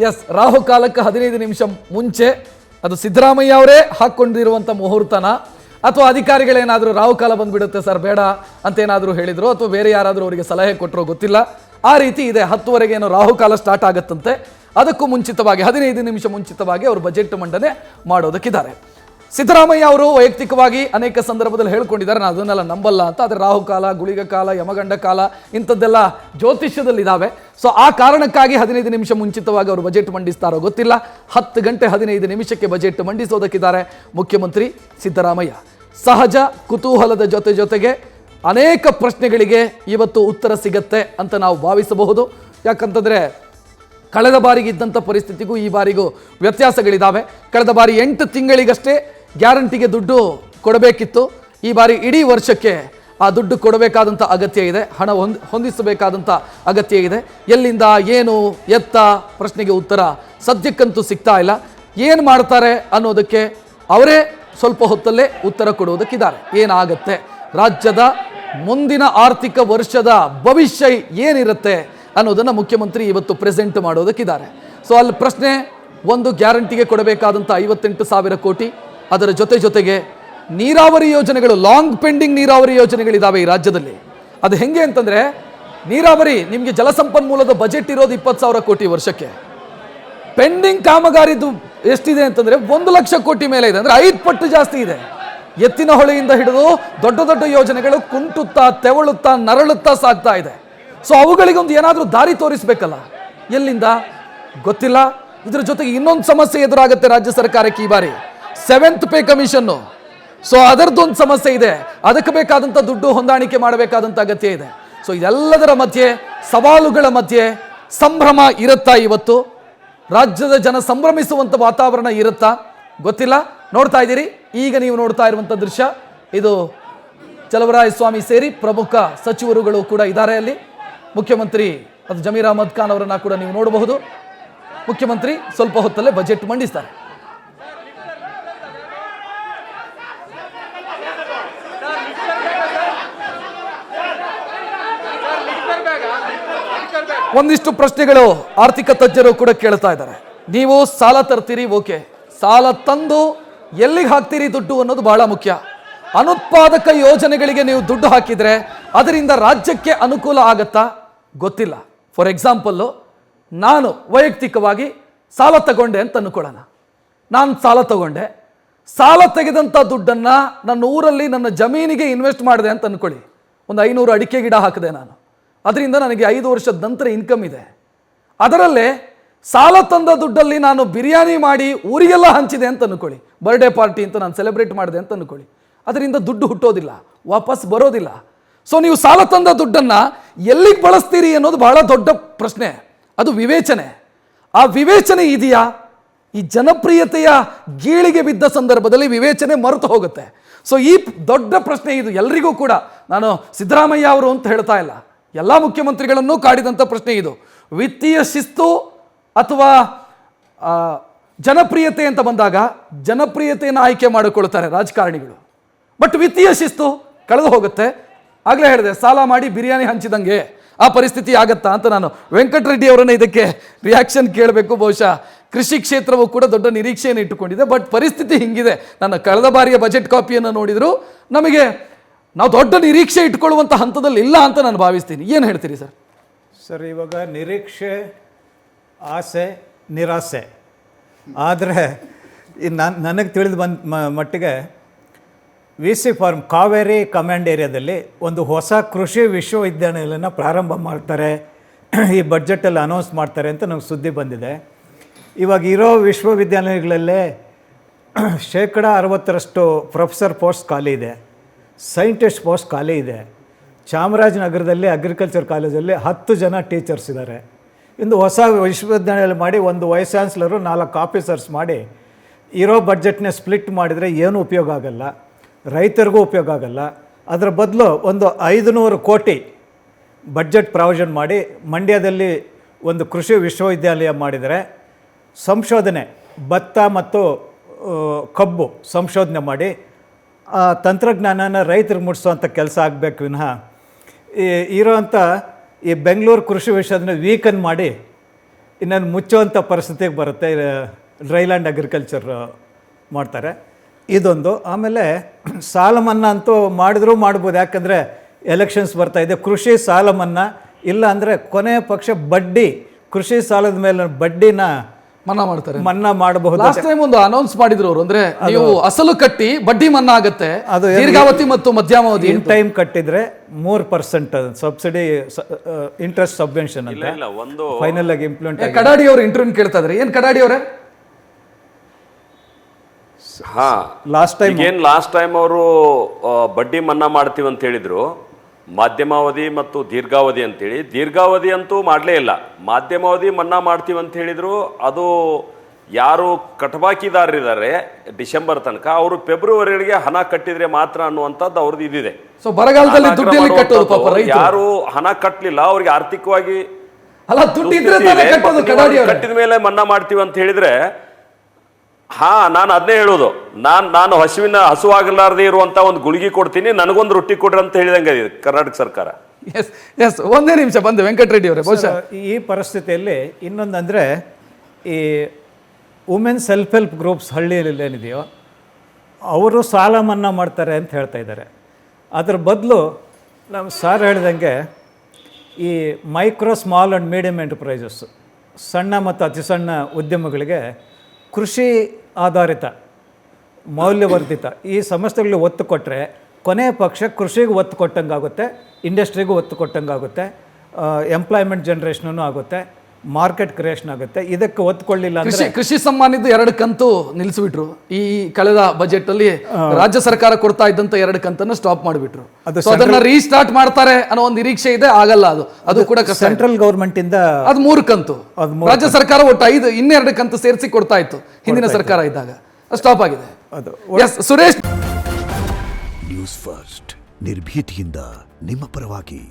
S, ರಾಹುಕಾಲಕ್ಕೆ 15 ನಿಮಿಷ ಮುಂಚೆ ಅದು ಸಿದ್ದರಾಮಯ್ಯ ಅವರೇ ಹಾಕ್ಕೊಂಡಿರುವಂಥ ಮುಹೂರ್ತನ ಅಥವಾ ಅಧಿಕಾರಿಗಳೇನಾದರೂ ರಾಹುಕಾಲ ಬಂದುಬಿಡುತ್ತೆ ಸರ್ ಬೇಡ ಅಂತ ಏನಾದರೂ ಹೇಳಿದ್ರು ಅಥವಾ ಬೇರೆ ಯಾರಾದರೂ ಅವರಿಗೆ ಸಲಹೆ ಕೊಟ್ಟರೋ ಗೊತ್ತಿಲ್ಲ. ಆ ರೀತಿ ಇದೆ. 10ವರೆಗೆ ಏನೋ ರಾಹುಕಾಲ ಸ್ಟಾರ್ಟ್ ಆಗುತ್ತಂತೆ. ಅದಕ್ಕೂ ಮುಂಚಿತವಾಗಿ 15 ನಿಮಿಷ ಮುಂಚಿತವಾಗಿ ಅವರು ಬಜೆಟ್ ಮಂಡನೆ ಮಾಡೋದಕ್ಕಿದ್ದಾರೆ. ಸಿದ್ದರಾಮಯ್ಯ ಅವರು ವೈಯಕ್ತಿಕವಾಗಿ ಅನೇಕ ಸಂದರ್ಭದಲ್ಲಿ ಹೇಳ್ಕೊಂಡಿದ್ದಾರೆ, ನಾನು ಅದನ್ನೆಲ್ಲ ನಂಬಲ್ಲ ಅಂತ. ಆದರೆ ರಾಹುಕಾಲ, ಗುಳಿಗ ಕಾಲ, ಯಮಗಂಡ ಕಾಲ ಇಂಥದ್ದೆಲ್ಲ ಜ್ಯೋತಿಷ್ಯದಲ್ಲಿದ್ದಾವೆ. ಸೊ ಆ ಕಾರಣಕ್ಕಾಗಿ 15 ನಿಮಿಷ ಮುಂಚಿತವಾಗಿ ಅವರು ಬಜೆಟ್ ಮಂಡಿಸ್ತಾರೋ ಗೊತ್ತಿಲ್ಲ. 10 ಗಂಟೆ 15 ನಿಮಿಷಕ್ಕೆ ಬಜೆಟ್ ಮಂಡಿಸೋದಕ್ಕಿದ್ದಾರೆ ಮುಖ್ಯಮಂತ್ರಿ ಸಿದ್ದರಾಮಯ್ಯ. ಸಹಜ ಕುತೂಹಲದ ಜೊತೆಗೆ ಅನೇಕ ಪ್ರಶ್ನೆಗಳಿಗೆ ಇವತ್ತು ಉತ್ತರ ಸಿಗತ್ತೆ ಅಂತ ನಾವು ಭಾವಿಸಬಹುದು. ಯಾಕಂತಂದರೆ ಕಳೆದ ಬಾರಿಗೆ ಇದ್ದಂಥ ಪರಿಸ್ಥಿತಿಗೂ ಈ ಬಾರಿಗೂ ವ್ಯತ್ಯಾಸಗಳಿದ್ದಾವೆ. ಕಳೆದ ಬಾರಿ 8 ತಿಂಗಳಿಗಷ್ಟೇ ಗ್ಯಾರಂಟಿಗೆ ದುಡ್ಡು ಕೊಡಬೇಕಿತ್ತು. ಈ ಬಾರಿ ಇಡೀ ವರ್ಷಕ್ಕೆ ಆ ದುಡ್ಡು ಕೊಡಬೇಕಾದಂಥ ಅಗತ್ಯ ಇದೆ, ಹಣ ಹೊಂದಿಸಬೇಕಾದಂಥ ಅಗತ್ಯ ಇದೆ. ಎಲ್ಲಿಂದ ಏನು ಎತ್ತ ಪ್ರಶ್ನೆಗೆ ಉತ್ತರ ಸದ್ಯಕ್ಕಂತೂ ಸಿಗ್ತಾ ಇಲ್ಲ. ಏನು ಮಾಡ್ತಾರೆ ಅನ್ನೋದಕ್ಕೆ ಅವರೇ ಸ್ವಲ್ಪ ಹೊತ್ತಲ್ಲೇ ಉತ್ತರ ಕೊಡುವುದಕ್ಕಿದ್ದಾರೆ. ಏನಾಗತ್ತೆ, ರಾಜ್ಯದ ಮುಂದಿನ ಆರ್ಥಿಕ ವರ್ಷದ ಭವಿಷ್ಯ ಏನಿರುತ್ತೆ ಅನ್ನೋದನ್ನು ಮುಖ್ಯಮಂತ್ರಿ ಇವತ್ತು ಪ್ರೆಸೆಂಟ್ ಮಾಡೋದಕ್ಕಿದ್ದಾರೆ. ಸೊ ಅಲ್ಲಿ ಪ್ರಶ್ನೆ ಒಂದು, ಗ್ಯಾರಂಟಿಗೆ ಕೊಡಬೇಕಾದಂಥ 58,000 ಕೋಟಿ, ಅದರ ಜೊತೆಗೆ ನೀರಾವರಿ ಯೋಜನೆಗಳು, ಲಾಂಗ್ ಪೆಂಡಿಂಗ್ ನೀರಾವರಿ ಯೋಜನೆಗಳಿದ್ದಾವೆ ಈ ರಾಜ್ಯದಲ್ಲಿ. ಅದು ಹೆಂಗೆ ಅಂತಂದರೆ, ನೀರಾವರಿ ನಿಮಗೆ ಜಲಸಂಪನ್ಮೂಲದ ಬಜೆಟ್ ಇರೋದು 20,000 ಕೋಟಿ ವರ್ಷಕ್ಕೆ. ಪೆಂಡಿಂಗ್ ಕಾಮಗಾರಿದು ಎಷ್ಟಿದೆ ಅಂತಂದರೆ 1 ಲಕ್ಷ ಕೋಟಿ ಮೇಲೆ ಇದೆ. ಅಂದರೆ 5 ಪಟ್ಟು ಜಾಸ್ತಿ ಇದೆ. ಎತ್ತಿನ ಹೊಳೆಯಿಂದ ಹಿಡಿದು ದೊಡ್ಡ ಯೋಜನೆಗಳು ಕುಂಟುತ್ತಾ ತೆವಳುತ್ತಾ ನರಳುತ್ತಾ ಸಾಗ್ತಾ ಇದೆ. ಸೊ ಅವುಗಳಿಗೊಂದು ಏನಾದರೂ ದಾರಿ ತೋರಿಸಬೇಕಲ್ಲ, ಎಲ್ಲಿಂದ ಗೊತ್ತಿಲ್ಲ. ಇದರ ಜೊತೆಗೆ ಇನ್ನೊಂದು ಸಮಸ್ಯೆ ಎದುರಾಗುತ್ತೆ ರಾಜ್ಯ ಸರ್ಕಾರಕ್ಕೆ ಈ ಬಾರಿ, 7th ಪೇ ಕಮಿಷನ್ನು. ಸೊ ಅದರದ್ದೊಂದು ಸಮಸ್ಯೆ ಇದೆ. ಅದಕ್ಕೆ ಬೇಕಾದಂಥ ದುಡ್ಡು ಹೊಂದಾಣಿಕೆ ಮಾಡಬೇಕಾದಂಥ ಅಗತ್ಯ ಇದೆ. ಸೊ ಇದೆಲ್ಲದರ ಮಧ್ಯೆ, ಸವಾಲುಗಳ ಮಧ್ಯೆ ಸಂಭ್ರಮ ಇರುತ್ತಾ ಇವತ್ತು? ರಾಜ್ಯದ ಜನ ಸಂಭ್ರಮಿಸುವಂಥ ವಾತಾವರಣ ಇರುತ್ತಾ ಗೊತ್ತಿಲ್ಲ. ನೋಡ್ತಾ ಇದ್ದೀರಿ, ಈಗ ನೀವು ನೋಡ್ತಾ ಇರುವಂಥ ದೃಶ್ಯ ಇದು ಚಲವರಾಯಸ್ವಾಮಿ ಸೇರಿ ಪ್ರಮುಖ ಸಚಿವರುಗಳು ಕೂಡ ಇದ್ದಾರೆ ಅಲ್ಲಿ. ಮುಖ್ಯಮಂತ್ರಿ ಅದು ಜಮೀರ್ ಅಹಮದ್ ಖಾನ್ ಅವರನ್ನ ಕೂಡ ನೀವು ನೋಡಬಹುದು. ಮುಖ್ಯಮಂತ್ರಿ ಸ್ವಲ್ಪ ಹೊತ್ತಲ್ಲೇ ಬಜೆಟ್ ಮಂಡಿಸ್ತಾರೆ. ಒಂದಿಷ್ಟು ಪ್ರಶ್ನೆಗಳು ಆರ್ಥಿಕ ತಜ್ಞರು ಕೂಡ ಕೇಳ್ತಾ ಇದ್ದಾರೆ. ನೀವು ಸಾಲ ತರ್ತೀರಿ, ಓಕೆ, ಸಾಲ ತಂದು ಎಲ್ಲಿಗೆ ಹಾಕ್ತೀರಿ ದುಡ್ಡು ಅನ್ನೋದು ಬಹಳ ಮುಖ್ಯ. ಅನುತ್ಪಾದಕ ಯೋಜನೆಗಳಿಗೆ ನೀವು ದುಡ್ಡು ಹಾಕಿದರೆ ಅದರಿಂದ ರಾಜ್ಯಕ್ಕೆ ಅನುಕೂಲ ಆಗತ್ತಾ ಗೊತ್ತಿಲ್ಲ. ಫಾರ್ ಎಕ್ಸಾಂಪಲ್ಲು, ನಾನು ವೈಯಕ್ತಿಕವಾಗಿ ಸಾಲ ತಗೊಂಡೆ ಅಂತ ಅನ್ಕೊಳ್ಳೋಣ. ನಾನು ಸಾಲ ತೆಗೆದಂಥ ದುಡ್ಡನ್ನು ನನ್ನ ಊರಲ್ಲಿ ನನ್ನ ಜಮೀನಿಗೆ ಇನ್ವೆಸ್ಟ್ ಮಾಡಿದೆ ಅಂತ ಅಂದ್ಕೊಳ್ಳಿ. ಒಂದು 500 ಅಡಿಕೆ ಗಿಡ ಹಾಕಿದೆ ನಾನು. ಅದರಿಂದ ನನಗೆ 5 ವರ್ಷದ ನಂತರ ಇನ್ಕಮ್ ಇದೆ. ಅದರಲ್ಲೇ ಸಾಲ ತಂದ ದುಡ್ಡಲ್ಲಿ ನಾನು ಬಿರಿಯಾನಿ ಮಾಡಿ ಊರಿಗೆಲ್ಲ ಹಂಚಿದೆ ಅಂತ ಅಂದ್ಕೊಳ್ಳಿ. ಬರ್ಡೇ ಪಾರ್ಟಿ ಅಂತ ನಾನು ಸೆಲೆಬ್ರೇಟ್ ಮಾಡಿದೆ ಅಂತ ಅಂದ್ಕೊಳ್ಳಿ. ಅದರಿಂದ ದುಡ್ಡು ಹುಟ್ಟೋದಿಲ್ಲ, ವಾಪಸ್ ಬರೋದಿಲ್ಲ. ಸೊ ನೀವು ಸಾಲ ತಂದ ದುಡ್ಡನ್ನು ಎಲ್ಲಿಗೆ ಬಳಸ್ತೀರಿ ಅನ್ನೋದು ಬಹಳ ದೊಡ್ಡ ಪ್ರಶ್ನೆ. ಅದು ವಿವೇಚನೆ. ಆ ವಿವೇಚನೆ ಇದೆಯಾ? ಈ ಜನಪ್ರಿಯತೆಯ ಗೀಳಿಗೆ ಬಿದ್ದ ಸಂದರ್ಭದಲ್ಲಿ ವಿವೇಚನೆ ಮರೆತು ಹೋಗುತ್ತೆ. ಸೊ ಈ ದೊಡ್ಡ ಪ್ರಶ್ನೆ ಇದು ಎಲ್ರಿಗೂ ಕೂಡ. ನಾನು ಸಿದ್ದರಾಮಯ್ಯ ಅವರು ಅಂತ ಹೇಳ್ತಾ ಇಲ್ಲ, ಎಲ್ಲ ಮುಖ್ಯಮಂತ್ರಿಗಳನ್ನೂ ಕಾಡಿದಂಥ ಪ್ರಶ್ನೆ ಇದು. ವಿತ್ತೀಯ ಶಿಸ್ತು ಅಥವಾ ಜನಪ್ರಿಯತೆ ಅಂತ ಬಂದಾಗ ಜನಪ್ರಿಯತೆಯನ್ನು ಆಯ್ಕೆ ಮಾಡಿಕೊಳ್ತಾರೆ ರಾಜಕಾರಣಿಗಳು. ಬಟ್ ವಿತ್ತೀಯ ಶಿಸ್ತು ಕಳೆದು ಹೋಗುತ್ತೆ. ಆಗಲೇ ಹೇಳಿದೆ, ಸಾಲ ಮಾಡಿ ಬಿರಿಯಾನಿ ಹಂಚಿದಂಗೆ ಆ ಪರಿಸ್ಥಿತಿ ಆಗತ್ತಾ ಅಂತ. ನಾನು ವೆಂಕಟರೆಡ್ಡಿ ಅವರನ್ನ ಇದಕ್ಕೆ ರಿಯಾಕ್ಷನ್ ಕೇಳಬೇಕು. ಬಹುಶಃ ಕೃಷಿ ಕ್ಷೇತ್ರವು ಕೂಡ ದೊಡ್ಡ ನಿರೀಕ್ಷೆಯನ್ನು ಇಟ್ಟುಕೊಂಡಿದೆ. ಬಟ್ ಪರಿಸ್ಥಿತಿ ಹಿಂಗಿದೆ. ನನ್ನ ಕಳೆದ ಬಾರಿಯ ಬಜೆಟ್ ಕಾಪಿಯನ್ನು ನೋಡಿದ್ರು ನಾವು ದೊಡ್ಡ ನಿರೀಕ್ಷೆ ಇಟ್ಕೊಳ್ಳುವಂಥ ಹಂತದಲ್ಲಿ ಇಲ್ಲ ಅಂತ ನಾನು ಭಾವಿಸ್ತೀನಿ. ಏನು ಹೇಳ್ತೀರಿ ಸರ್? ಸರ್, ಇವಾಗ ನಿರೀಕ್ಷೆ, ಆಸೆ, ನಿರಾಸೆ. ಆದರೆ ನನಗೆ ತಿಳಿದು ಬಂದ ಮಟ್ಟಿಗೆ VC ಫಾರ್ಮ್ ಕಾವೇರಿ ಕಮಾಂಡ್ ಏರಿಯಾದಲ್ಲಿ ಒಂದು ಹೊಸ ಕೃಷಿ ವಿಶ್ವವಿದ್ಯಾನಿಲಯನ ಪ್ರಾರಂಭ ಮಾಡ್ತಾರೆ, ಈ ಬಡ್ಜೆಟಲ್ಲಿ ಅನೌನ್ಸ್ ಮಾಡ್ತಾರೆ ಅಂತ ನನಗೆ ಸುದ್ದಿ ಬಂದಿದೆ. ಇವಾಗ ಇರೋ ವಿಶ್ವವಿದ್ಯಾನಿಲಯಗಳಲ್ಲೇ 60% ಪ್ರೊಫೆಸರ್ ಪೋಸ್ಟ್ ಖಾಲಿ ಇದೆ, ಸೈಂಟಿಸ್ಟ್ ಪೋಸ್ಟ್ ಖಾಲಿ ಇದೆ. ಚಾಮರಾಜನಗರದಲ್ಲಿ ಅಗ್ರಿಕಲ್ಚರ್ ಕಾಲೇಜಲ್ಲಿ 10 ಜನ ಟೀಚರ್ಸ್ ಇದ್ದಾರೆ. ಇಂದು ಹೊಸ ವಿಶ್ವವಿದ್ಯಾನಿಲಯ ಮಾಡಿ ಒಂದು ವೈಸ್ ಚಾನ್ಸ್ಲರು 4 ಆಫೀಸರ್ಸ್ ಮಾಡಿ ಇರೋ ಬಡ್ಜೆಟ್ನ ಸ್ಪ್ಲಿಟ್ ಮಾಡಿದರೆ ಏನೂ ಉಪಯೋಗ ಆಗಲ್ಲ, ರೈತರಿಗೂ ಉಪಯೋಗ ಆಗಲ್ಲ. ಅದರ ಬದಲು ಒಂದು 500 ಕೋಟಿ ಬಡ್ಜೆಟ್ ಪ್ರಾವಿಷನ್ ಮಾಡಿ ಮಂಡ್ಯದಲ್ಲಿ ಒಂದು ಕೃಷಿ ವಿಶ್ವವಿದ್ಯಾಲಯ ಮಾಡಿದರೆ ಸಂಶೋಧನೆ, ಭತ್ತ ಮತ್ತು ಕಬ್ಬು ಸಂಶೋಧನೆ ಮಾಡಿ ತಂತ್ರಜ್ಞಾನನ ರೈತರಿಗೆ ಮುಟ್ಟಿಸೋವಂಥ ಕೆಲಸ ಆಗಬೇಕು ವಿನಃ ಇರೋವಂಥ ಈ ಬೆಂಗಳೂರು ಕೃಷಿ ವಿಶ್ವವಿದ್ಯಾಲಯ ವೀಕನ್ ಮಾಡಿ ಇನ್ನೊಂದು ಮುಚ್ಚುವಂಥ ಪರಿಸ್ಥಿತಿಗೆ ಬರುತ್ತೆ. ಡ್ರೈಲ್ಯಾಂಡ್ ಅಗ್ರಿಕಲ್ಚರ್ ಮಾಡ್ತಾರೆ, ಇದೊಂದು. ಆಮೇಲೆ ಸಾಲ ಮನ್ನಾ ಅಂತೂ ಮಾಡಿದ್ರೂ ಮಾಡ್ಬೋದು, ಯಾಕಂದರೆ ಎಲೆಕ್ಷನ್ಸ್ ಬರ್ತಾಯಿದೆ. ಕೃಷಿ ಸಾಲ ಮನ್ನಾ ಇಲ್ಲ ಅಂದರೆ ಕೊನೆಯ ಪಕ್ಷ ಬಡ್ಡಿ, ಕೃಷಿ ಸಾಲದ ಮೇಲೆ ಬಡ್ಡಿನ ಮನ್ನಾ ಮಾಡ್ತಾರೆ, ಮನ್ನಾ ಮಾಡಬಹುದು. ಲಾಸ್ಟ್ ಟೈಮ್ ಒಂದು ಅನೌನ್ಸ್ ಮಾಡಿದ್ರು ಅವರು, ಅಂದ್ರೆ ನೀವು ಅಸಲು ಕಟ್ಟಿ ಬಡ್ಡಿ ಮನ್ನಾ ಆಗುತ್ತೆ, ಅದು ದೀರ್ಘಾವಧಿ ಮತ್ತು ಮಧ್ಯಮಾವಧಿ ಇನ್ ಟೈಮ್ ಕಟ್ಟಿದ್ರೆ 3% ಸಬ್ಸಿಡಿ ಇಂಟ್ರೆಸ್ಟ್ ಸಬ್ವೆನ್ಷನ್ ಅಂತ ಫೈನಲ್ ಆಗಿ ಇಂಪ್ಲಿಮೆಂಟ್. ಕಡಾಡಿ ಅವರು ಇಂಟರ್ವ್ಯೂ ಕೇಳ್ತಾ ಇದ್ರೆ, ಏನ್ ಕಡಾಡಿ ಅವರೇ ಲಾಸ್ಟ್ ಟೈಮ್ ಅವರು ಬಡ್ಡಿ ಮನ್ನಾ ಮಾಡ್ತೀವಿ ಅಂತ ಹೇಳಿದ್ರು, ಮಾಧ್ಯಮಾವಧಿ ಮತ್ತು ದೀರ್ಘಾವಧಿ ಅಂತೇಳಿ. ದೀರ್ಘಾವಧಿ ಅಂತೂ ಮಾಡಲೇ ಇಲ್ಲ, ಮಾಧ್ಯಮಾವಧಿ ಮನ್ನಾ ಮಾಡ್ತೀವಿ ಅಂತ ಹೇಳಿದ್ರು. ಅದು ಯಾರು ಕಟಬಾಕಿದಾರರಿದ್ದಾರೆ ಡಿಸೆಂಬರ್ ತನಕ, ಅವರು ಫೆಬ್ರವರಿಗೆ ಹಣ ಕಟ್ಟಿದ್ರೆ ಮಾತ್ರ ಅನ್ನುವಂಥದ್ದು ಅವ್ರದ್ದು ಇದಿದೆ. ಸೊ ಬರಗಾಲದಲ್ಲಿ ದುಡ್ಡಲ್ಲಿ ಕಟ್ಟೋದು ಪಾಪ ರೈತರು. ಯಾರು ಹಣ ಕಟ್ಟಲಿಲ್ಲ ಅವ್ರಿಗೆ ಆರ್ಥಿಕವಾಗಿ ಅಲ್ಲ ದುಡ್ಡು ಇದ್ರೆ ತಾನೇ ಕಟ್ಟೋದು. ಕಡಾಡಿ ಅವರೇ ಕಟ್ಟಿದ ಮೇಲೆ ಮನ್ನಾ ಮಾಡ್ತೀವಿ ಅಂತ ಹೇಳಿದ್ರೆ, ನಾನು ಅದನ್ನೇ ಹೇಳೋದು, ನಾನು ಹಸುವಾಗಲಾರದೆ ಇರುವಂತ ಒಂದು ಗುಳಿಗೆ ಕೊಡ್ತೀನಿ, ನನಗೊಂದು ರೊಟ್ಟಿ ಕೊಡ್ರಿ ಅಂತ ಹೇಳಿದಂಗೆ ಇದೆ ಕರ್ನಾಟಕ ಸರ್ಕಾರ. ಎಸ್ ಒಂದೇ ನಿಮಿಷ ಬಂದೆ ವೆಂಕಟರೆಡ್ಡಿ ಅವರೇ. ಬಹುಶಃ ಈ ಪರಿಸ್ಥಿತಿಯಲ್ಲಿ ಇನ್ನೊಂದಂದರೆ, ಈ ವುಮೆನ್ ಸೆಲ್ಫ್ ಹೆಲ್ಪ್ ಗ್ರೂಪ್ಸ್ ಹಳ್ಳಿಯಲ್ಲಿ ಏನಿದೆಯೋ ಅವರು ಸಾಲ ಮನ್ನಾ ಮಾಡ್ತಾರೆ ಅಂತ ಹೇಳ್ತಾ ಇದ್ದಾರೆ. ಅದ್ರ ಬದಲು ನಮ್ಮ ಸಾರ್ ಹೇಳಿದಂಗೆ ಈ micro small and medium enterprises, ಸಣ್ಣ ಮತ್ತು ಅತಿ ಸಣ್ಣ ಉದ್ಯಮಗಳಿಗೆ ಕೃಷಿ ಆಧಾರಿತ ಮೌಲ್ಯವರ್ಧಿತ ಈ ಸಂಸ್ಥೆಗಳಿಗೆ ಒತ್ತು ಕೊಟ್ಟರೆ ಕೊನೆಯ ಪಕ್ಷ ಕೃಷಿಗೆ ಒತ್ತು ಕೊಟ್ಟಂಗಾಗುತ್ತೆ, ಇಂಡಸ್ಟ್ರಿಗೂ ಒತ್ತು ಕೊಟ್ಟಂಗಾಗುತ್ತೆ, ಎಂಪ್ಲಾಯ್ಮೆಂಟ್ ಜನ್ರೇಷನೂ ಆಗುತ್ತೆ, ಮಾರ್ಕೆಟ್ ಕ್ರಿಯೇಷನ್ ಆಗುತ್ತೆ. ಇದಕ್ಕೆ ಒತ್ತು ಕೊಡಲಿಲ್ಲ ಅಂದರೆ ಕೃಷಿ ಸಮ್ಮಾನಿದ್ದು 2 ಕಂತು ನಿಲ್ಲಿಸ್ಬಿಟ್ರು. ಈ ಕಳೆದ ಬಜೆಟ್ ಅಲ್ಲಿ ರಾಜ್ಯ ಸರ್ಕಾರ ಕೊಡ್ತಾ ಇದ್ದಂತ 2 ಕಂತನ್ನು ಸ್ಟಾಪ್ ಮಾಡಿಬಿಟ್ರು. ಅದನ್ನ ರೀಸ್ಟಾರ್ಟ್ ಮಾಡ್ತಾರೆ ಅನ್ನೋ ಒಂದು ನಿರೀಕ್ಷೆ ಇದೆ, ಆಗಲ್ಲ. ಅದು ಕೂಡ ಸೆಂಟ್ರಲ್ ಗೌರ್ಮೆಂಟ್ ಇಂದ ಅದು 3 ಕಂತು, ರಾಜ್ಯ ಸರ್ಕಾರ ಒಟ್ಟು 5 ಇನ್ನೆರಡು ಕಂತು ಸೇರಿಸಿ ಕೊಡ್ತಾ ಇತ್ತು ಹಿಂದಿನ ಸರ್ಕಾರ ಇದ್ದಾಗ, ಸ್ಟಾಪ್ ಆಗಿದೆ. ಸುರೇಶ್, ನ್ಯೂಸ್ ಫಸ್ಟ್ ನಿರ್ಭೀತಿಯಿಂದ ನಿಮ್ಮ ಪರವಾಗಿ.